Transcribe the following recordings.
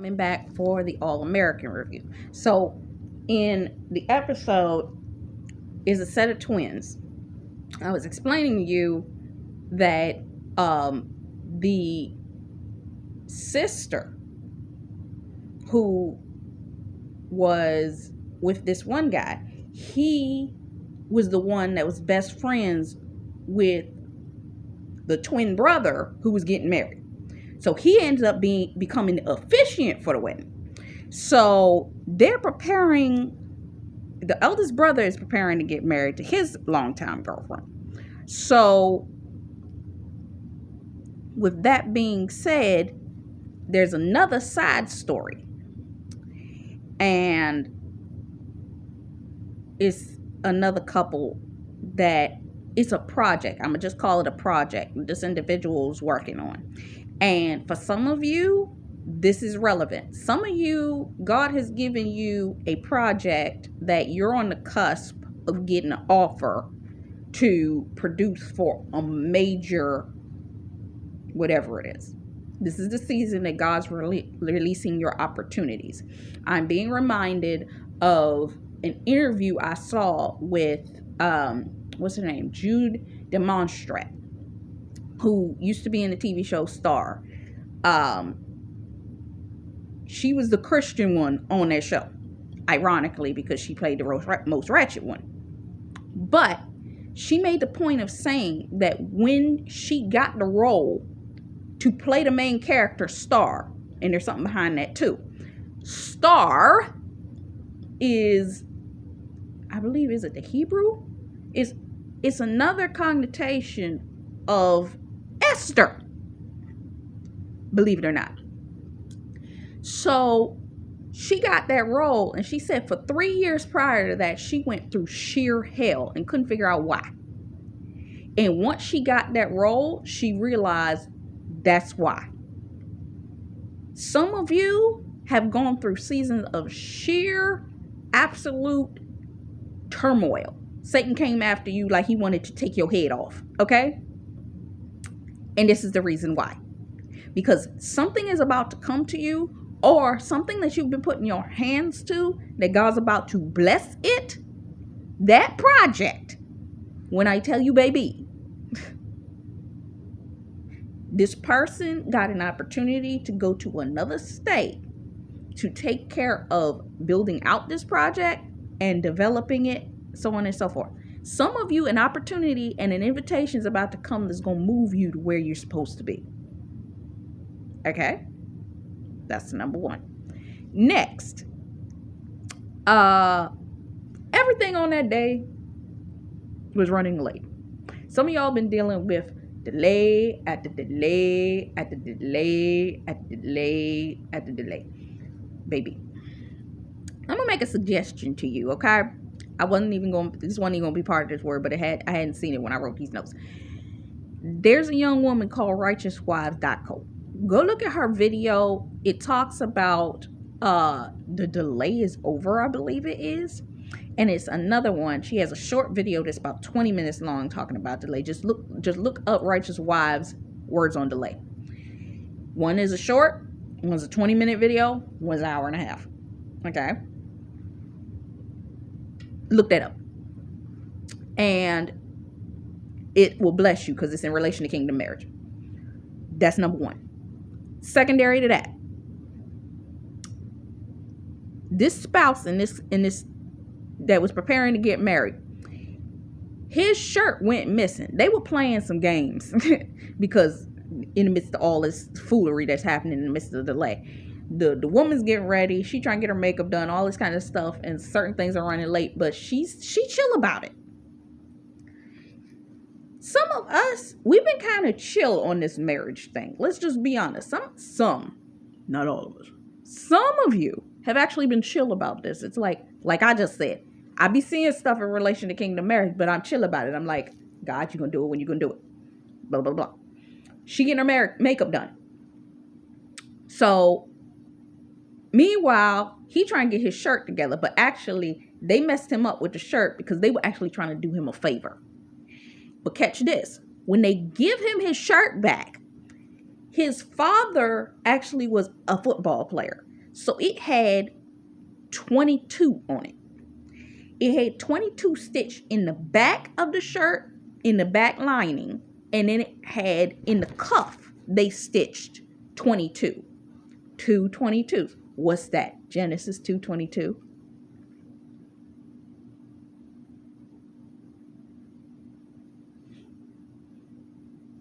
coming back for the All-American review. So in the episode is a set of twins. I was explaining to you that the sister who was with this one guy, he was the one that was best friends with the twin brother who was getting married. So he ended up becoming the officiant for the wedding. So they're preparing, the eldest brother is preparing to get married to his longtime girlfriend. So with that being said, there's another side story. And it's another couple that it's a project. I'm going to just call it a project this individual's working on. And for some of you, this is relevant. Some of you, God has given you a project that you're on the cusp of getting an offer to produce for a major whatever it is. This is the season that God's releasing your opportunities. I'm being reminded of an interview I saw with, what's her name? Jude Demonstrat, who used to be in the TV show Star. She was the Christian one on that show, ironically, because she played the most ratchet one. But she made the point of saying that when she got the role to play the main character, Star, and there's something behind that too. Star is, I believe, is it the Hebrew? It's another connotation of Esther, believe it or not. So she got that role, and she said for 3 years prior to that, she went through sheer hell and couldn't figure out why. And once she got that role, she realized that's why. Some of you have gone through seasons of sheer, absolute turmoil. Satan came after you like he wanted to take your head off, okay? And this is the reason why. Because something is about to come to you, or something that you've been putting your hands to, that God's about to bless it. That project, when I tell you, baby, this person got an opportunity to go to another state to take care of building out this project and developing it, so on and so forth. Some of you, an opportunity and an invitation is about to come that's going to move you to where you're supposed to be. Okay? That's number one. Next, everything on that day was running late. Some of y'all been dealing with delay after delay after delay after delay after delay. Baby, I'm gonna make a suggestion to you, okay? This wasn't even gonna be part of this word, but I hadn't seen it when I wrote these notes. There's a young woman called righteouswives.co. Go look at her video. It talks about the delay is over, I believe it is. And it's another one. She has a short video that's about 20 minutes long talking about delay. Just look up Righteous Wives words on delay. One is a short, one's a 20-minute video, one's an hour and a half. Okay? Look that up. And it will bless you because it's in relation to kingdom marriage. That's number one. Secondary to that, this spouse in this that was preparing to get married, his shirt went missing. They were playing some games because in the midst of all this foolery that's happening in the midst of the delay, the woman's getting ready, she trying to get her makeup done, all this kind of stuff, and certain things are running late, but she chill about it. Some of us, we've been kind of chill on this marriage thing. Let's just be honest. Some, not all of us. Some of you have actually been chill about this. It's like I just said, I be seeing stuff in relation to kingdom marriage, but I'm chill about it. I'm like, God, you're going to do it when you're going to do it. Blah, blah, blah. She getting her makeup done. So, meanwhile, he trying to get his shirt together, but actually, they messed him up with the shirt because they were actually trying to do him a favor. But catch this. When they give him his shirt back, his father actually was a football player. So it had 22 on it. It had 22 stitched in the back of the shirt, in the back lining, and then it had in the cuff, they stitched 22. 222s. What's that? Genesis 2:22.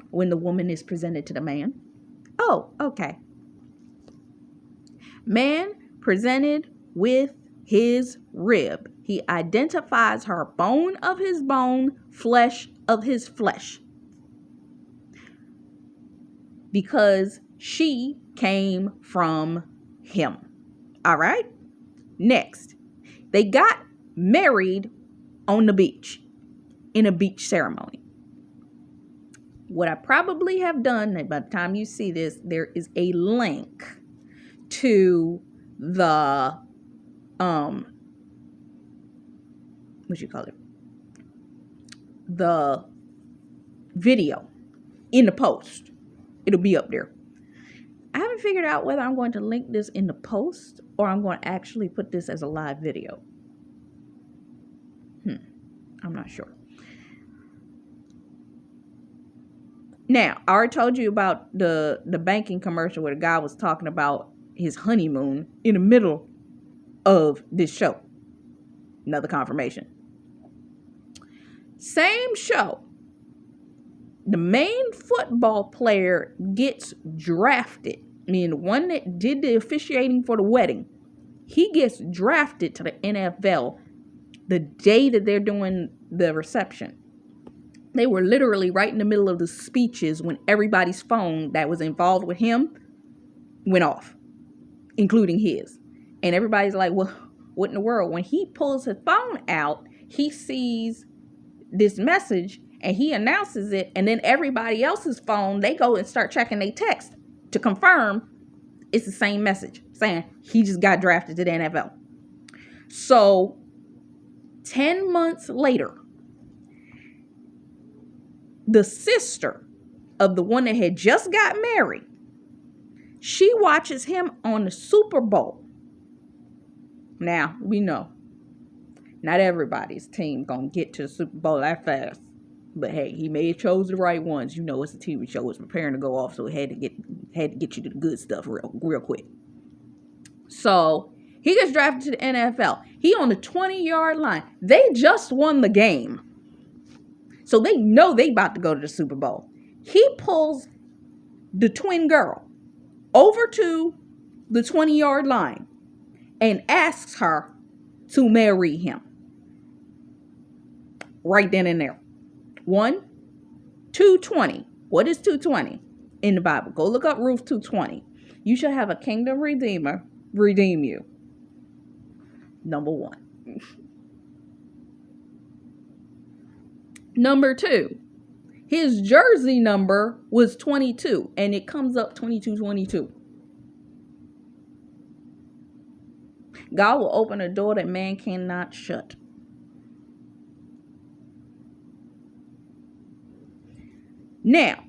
When the woman is presented to the man. Oh, okay. Man presented with his rib. He identifies her bone of his bone, flesh of his flesh. Because she came from him. All right? Next, they got married on the beach in a beach ceremony. What I probably have done, and by the time you see this, there is a link to the the video in the post. It'll be up there. I haven't figured out whether I'm going to link this in the post or I'm going to actually put this as a live video. I'm not sure. Now, I already told you about the banking commercial where the guy was talking about his honeymoon in the middle of this show. Another confirmation. Same show. The main football player gets drafted. I mean, the one that did the officiating for the wedding, he gets drafted to the NFL the day that they're doing the reception. They were literally right in the middle of the speeches when everybody's phone that was involved with him went off, including his. And everybody's like, well, what in the world? When he pulls his phone out, he sees this message and he announces it. And then everybody else's phone, they go and start checking their text to confirm it's the same message saying he just got drafted to the NFL. So 10 months later, the sister of the one that had just got married, she watches him on the Super Bowl. Now, we know not everybody's team gonna get to the Super Bowl that fast. But hey, he may have chose the right ones. You know, it's a TV show. It's preparing to go off, so it had to get you to the good stuff real quick. So he gets drafted to the NFL. He on the 20-yard line. They just won the game. So they know they about to go to the Super Bowl. He pulls the twin girl over to the 20-yard line and asks her to marry him. Right then and there. 2:20. What is 2:20 in the Bible? Go look up Ruth 2:20. You shall have a kingdom redeemer redeem you. Number 1. Number 2. His jersey number was 22, and it comes up 2222. God will open a door that man cannot shut. Now,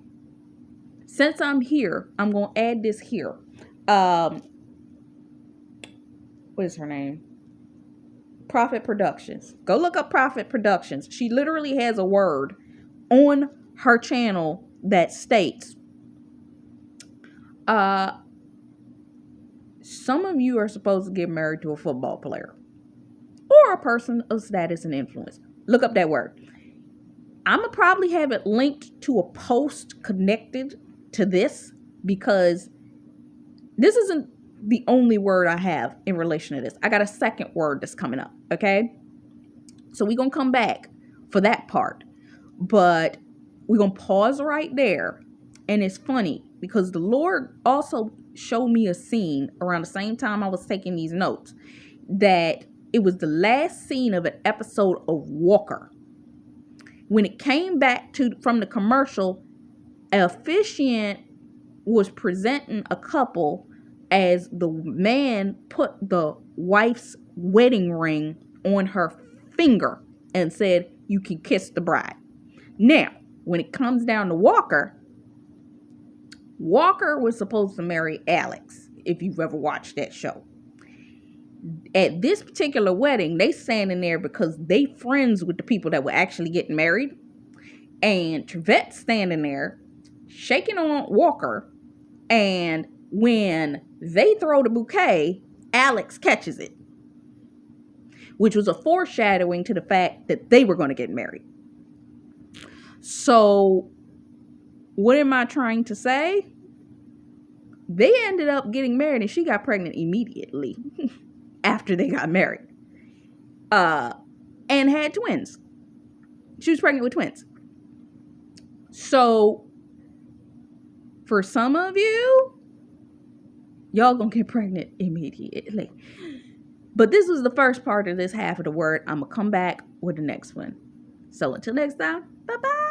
since I'm here, I'm going to add this here. What is her name? Prophet Productions. Go look up Prophet Productions. She literally has a word on her channel that states, some of you are supposed to get married to a football player or a person of status and influence. Look up that word. I'm going to probably have it linked to a post connected to this because this isn't the only word I have in relation to this. I got a second word that's coming up, okay? So we're going to come back for that part. But we're going to pause right there. And it's funny because the Lord also showed me a scene around the same time I was taking these notes that it was the last scene of an episode of Walker. When it came back from the commercial, an officiant was presenting a couple as the man put the wife's wedding ring on her finger and said, you can kiss the bride. Now, when it comes down to Walker, Walker was supposed to marry Alex, if you've ever watched that show. At this particular wedding, they standing there because they friends with the people that were actually getting married. And Trevette's standing there shaking on Walker. And when they throw the bouquet, Alex catches it, which was a foreshadowing to the fact that they were going to get married. So, what am I trying to say? They ended up getting married and she got pregnant immediately after they got married. And had twins. She was pregnant with twins. So, for some of you, y'all gonna get pregnant immediately. But this was the first part of this half of the word. I'm gonna come back with the next one. So until next time, bye-bye.